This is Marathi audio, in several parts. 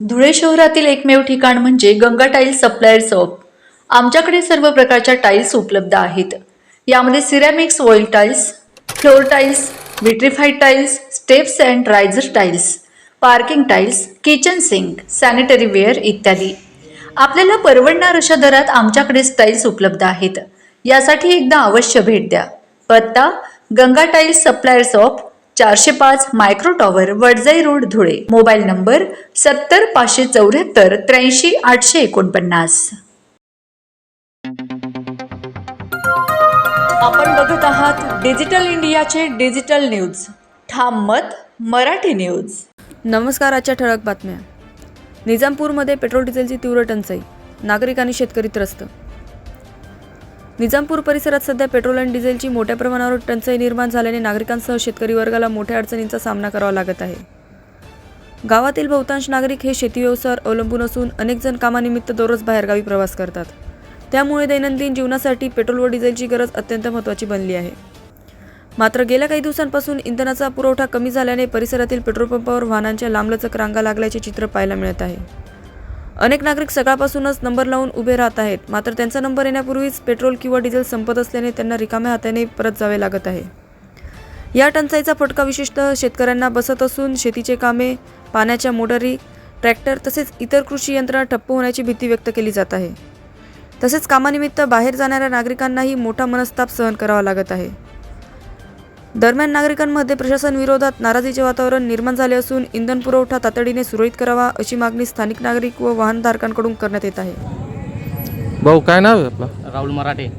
धुळे शहरातील एकमेव ठिकाण म्हणजे गंगा टाइल्स सप्लायर शॉप। आमच्याकडे सर्व प्रकारच्या टाइल्स उपलब्ध आहेत। यामध्ये ceramics, oil tiles, floor tiles, vitrified tiles, steps and riser tiles, parking tiles, kitchen sink, sanitary ware इत्यादी। आपल्याला परवडणार अशा दरात आमच्याकडे टाइल्स उपलब्ध आहेत। यासाठी एकदा अवश्य भेट द्या। पत्ता Ganga tiles supplier shop, 405 micro tower, Wadjai road, Dhule. Mobile number 70 574 83 849। आपण बघत आहात डिजिटल इंडियाचे डिजिटल न्यूज। ठाम मत मराठी न्यूज। नमस्कार। आजच्या ठळक बातम्या। निजामपूरमध्ये पेट्रोल डिझेलची तीव्र टंचाई, नागरिक आणि शेतकरी त्रस्त। निजामपूर परिसरात सध्या पेट्रोल आणि डिझेलची मोठ्या प्रमाणावर टंचाई निर्माण झाल्याने नागरिकांसह शेतकरी वर्गाला मोठ्या अडचणींचा सामना करावा लागत आहे। गावातील बहुतांश नागरिक हे शेती व्यवसायावर अवलंबून असून अनेक जण कामानिमित्त दररोज बाहेरगावी प्रवास करतात। त्यामुळे दैनंदिन जीवनासाठी पेट्रोल व डिझेलची गरज अत्यंत महत्त्वाची बनली आहे। मात्र गेल्या काही दिवसांपासून इंधनाचा पुरवठा कमी झाल्याने परिसरातील पेट्रोल पंपावर वाहनांच्या लांबलचक रांगा लागल्याचे चित्र पाहायला मिळत आहे। अनेक नागरिक सकाळपासूनच नंबर लावून उभे राहत आहेत, मात्र त्यांचा नंबर येण्यापूर्वीच पेट्रोल किंवा डिझेल संपत असल्याने त्यांना रिकाम्या हाताने परत जावे लागत आहे। या टंचाईचा फटका विशेषतः शेतकऱ्यांना बसत असून शेतीचे कामे, पाण्याच्या मोटारी, ट्रॅक्टर तसेच इतर कृषी यंत्रणा ठप्प होण्याची भीती व्यक्त केली जात आहे। तसेच कामानिमित्त बाहेर जाणाऱ्या नागरिकांनाही मोठा मनस्ताप सहन करावा लागत आहे। दरम्यान नागरिकांमध्ये प्रशासन विरोधात नाराजीचे वातावरण निर्माण झाले असून इंधन पुरवठा तातडीने सुरळीत करावा अशी मागणी स्थानिक नागरिक व वाहनधारकांकडून करण्यात येत आहे। भाऊ काय नाव आहे आपलं? राहुल मराठे।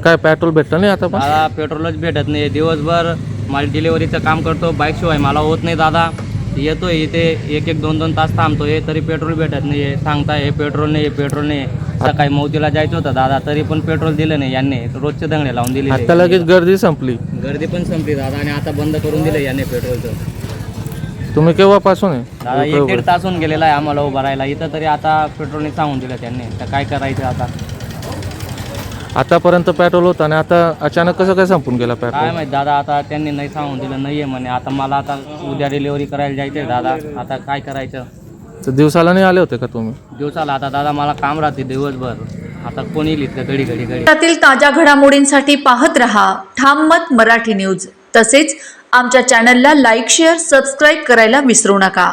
काय पेट्रोल भेटलं नाही आता पण? मला पेट्रोलच भेटत नाही। दिवसभर माल डिलिव्हरीचं काम करतो, बाईकशिवाय मला होत नाही दादा। येतोय इथे 1-2 तास थांबतोय तरी पेट्रोल भेटत नाही आहे। सांगताय हे पेट्रोल नाही, पेट्रोल नाही। सकाळी मौतीला जायचं होतं दादा, तरी पण पेट्रोल दिलं नाही यांनी। रोजचे दंगडे लावून दिले। आता लगेच गर्दी संपली। गर्दी पण संपली दादा आणि आता बंद करून दिलं यांनी पेट्रोलचं। तुम्ही केव्हापासून आहे? दादा 1-1.5 तास होऊन गेलेला आहे आम्हाला उभं राहायला इथं, तरी आता पेट्रोलने सांगून दिलं त्यांनी। तर काय करायचं आता? आतापर्यंत पेट्रोल होतं आणि आता अचानक कसं काय संपून गेला काय पेट्रोल? माहिती दादा, आता त्यांनी नाही सांगून दिलं, नाही आहे म्हणे। आता मला आता उद्या डिलिव्हरी करायला जायचं दादा, आता काय करायचं? तर दिवसाला नाही आले होते का तुम्ही? दिवसाला आता दादा मला काम राहते दिवसभर, आता कोणी लिहितं घडी. त्यातील ताज्या घडामोडींसाठी पाहत रहा ठाम मत मराठी न्यूज। तसेच आमच्या चॅनलला लाईक, शेअर, सबस्क्राईब करायला विसरू नका।